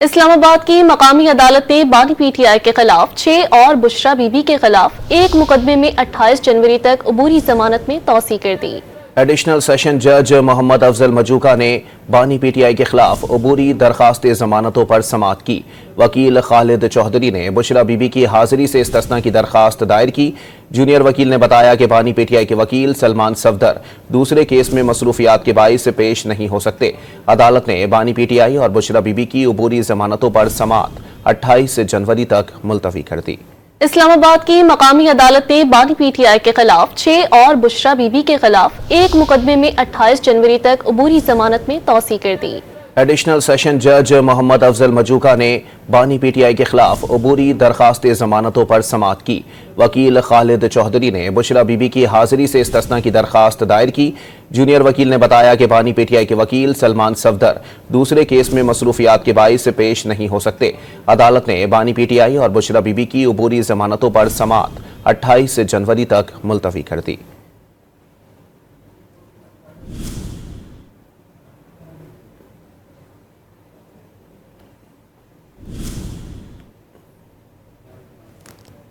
اسلام آباد کی مقامی عدالت نے بانی پی ٹی آئی کے خلاف 6 اور بشرا بی بی کے خلاف ایک مقدمے میں 28 جنوری تک عبوری ضمانت میں توسیع کر دی۔ ایڈیشنل سیشن جج محمد افضل مجوکا نے بانی پی ٹی آئی کے خلاف عبوری درخواست ضمانتوں پر سماعت کی۔ وکیل خالد چوہدری نے بشرا بی بی کی حاضری سے استثناء کی درخواست دائر کی۔ جونیئر وکیل نے بتایا کہ بانی پی ٹی آئی کے وکیل سلمان صفدر دوسرے کیس میں مصروفیات کے باعث پیش نہیں ہو سکتے۔ عدالت نے بانی پی ٹی آئی اور بشرا بی بی کی عبوری ضمانتوں پر سماعت 28 جنوری تک ملتوی کر دی۔ اسلام آباد کی مقامی عدالت نے بانی پی ٹی آئی کے خلاف 6 اور بشرا بی بی کے خلاف ایک مقدمے میں 28 جنوری تک عبوری ضمانت میں توسیع کر دی۔ ایڈیشنل سیشن جج محمد افضل مجوکا نے بانی پی ٹی آئی کے خلاف عبوری درخواست ضمانتوں پر سماعت کی۔ وکیل خالد چوہدری نے بشرا بی بی کی حاضری سے استثناء کی درخواست دائر کی۔ جونیئر وکیل نے بتایا کہ بانی پی ٹی آئی کے وکیل سلمان صفدر دوسرے کیس میں مصروفیات کے باعث پیش نہیں ہو سکتے۔ عدالت نے بانی پی ٹی آئی اور بشرا بی بی کی عبوری ضمانتوں پر سماعت 28 جنوری تک ملتوی کر دی۔